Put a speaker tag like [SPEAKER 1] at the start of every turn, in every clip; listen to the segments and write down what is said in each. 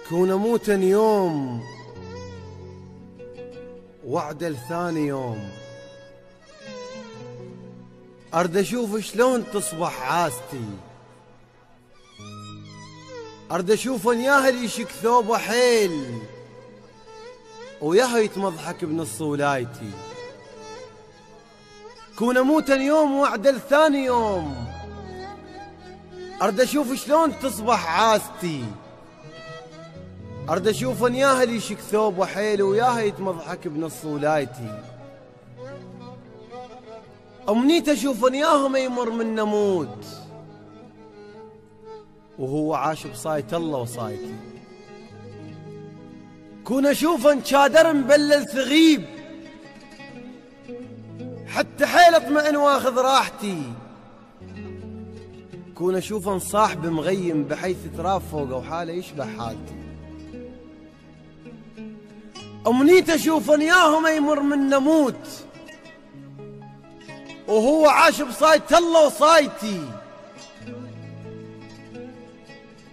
[SPEAKER 1] كون اموت يوم وعدل ثاني يوم، ارد اشوف شلون تصبح عاستي، ارد اشوف ان ياهل يشك ثوبه حيل وياها يتمضحك بنص ولايتي. كون اموت يوم وعدل ثاني يوم، ارد اشوف شلون تصبح عاستي، ارد اشوف ان ياهل يشك ثوبه حيل وياها يتمضحك بنص ولايتي. امنيت اشوف ان ياها ما يمر من نموت وهو عاش بصايت الله وصايتي. كون اشوف ان شادر مبلل ثغيب حتى حيل اطمئن واخذ راحتي. كون اشوف ان صاحب مغيم بحيث تراب فوقه وحاله يشبه حالتي. امنيت اشوف ان ياهو ما يمر من نموت وهو عاش بصايت الله وصايتي.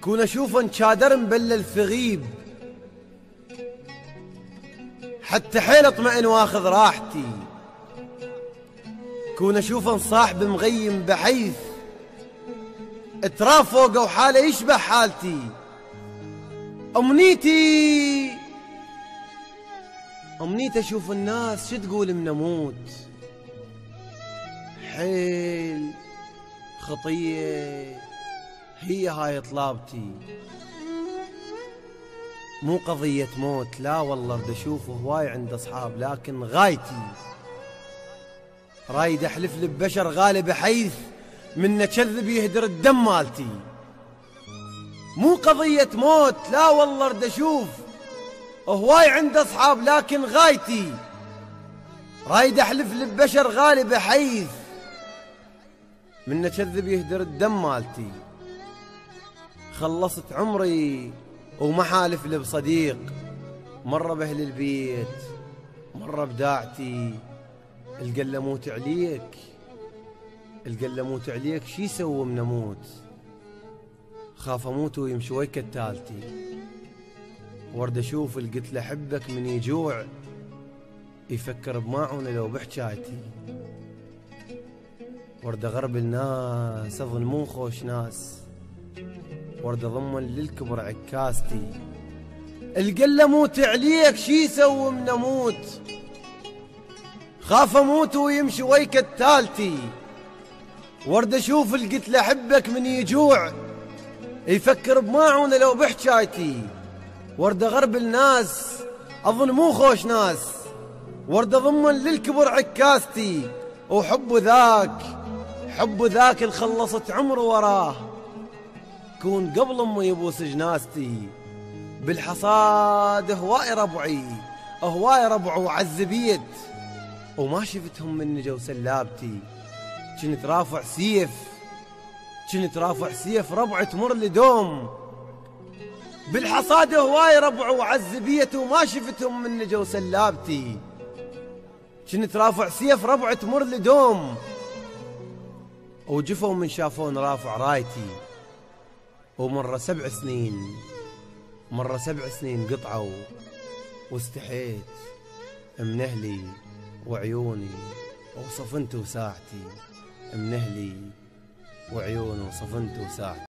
[SPEAKER 1] كون اشوف ان شادر مبلل ثغيب حتى حيل اطمئن واخذ راحتي. كون اشوف ان صاحب مغيم بحيث تراب فوقه وحاله يشبه حالتي. امنيتي اشوف الناس شو تقول منموت، حيل خطيه هي هاي طلابتي. مو قضيه موت، لا والله ارد اشوف هواي عند اصحاب، لكن غايتي رايد احلف لي ببشر غالي بحيث من كذب يهدر الدم مالتي. مو قضيه موت، لا والله ارد اشوف هواي عند اصحاب، لكن غايتي رايد احلف لي ببشر غالي بحيث من كذب يهدر الدم مالتي. خلصت عمري وما حالف لي بصديق، مرة باهل البيت مرة بداعتي. القل اموت عليك، القل اموت عليك، شي سوى من اموت؟ خاف اموت ويمشي ويا كتالتي. ورد اشوف القتل احبك من يجوع يفكر بماعونه لو بحجايتي. ورد اغرب الناس اظن مو خوش ناس، ورد اضمن للكبر عكاستي. القل اموت عليك، شي سوى من اموت؟ خاف اموت ويمشي ويا كتالتي. ورد اشوف القتل احبك من يجوع يفكر بماعونه لو بحجايتي. ورد اغرب الناس اظن مو خوش ناس، ورد اضمن للكبر عكاستي. وحب ذاك اللي خلصت عمره وراه، كون قبل ما يبوس جناستي. بالحصاد هواي ربعي وعذبيت وما شفتهم من نجا وسلابتي. كنت رافع سيف ربع تمر لدوم. بالحصاد هواي ربع وعذبيت وما شفتهم من نجا وسلابتي. كنت رافع سيف ربع تمر لدوم وجفوا من شافون رافع رايتي. ومرة 7 سنين قطعوا واستحيت من اهلي وعيوني وصفنت وساعتي. من اهلي وعيوني وصفنت وساعتي.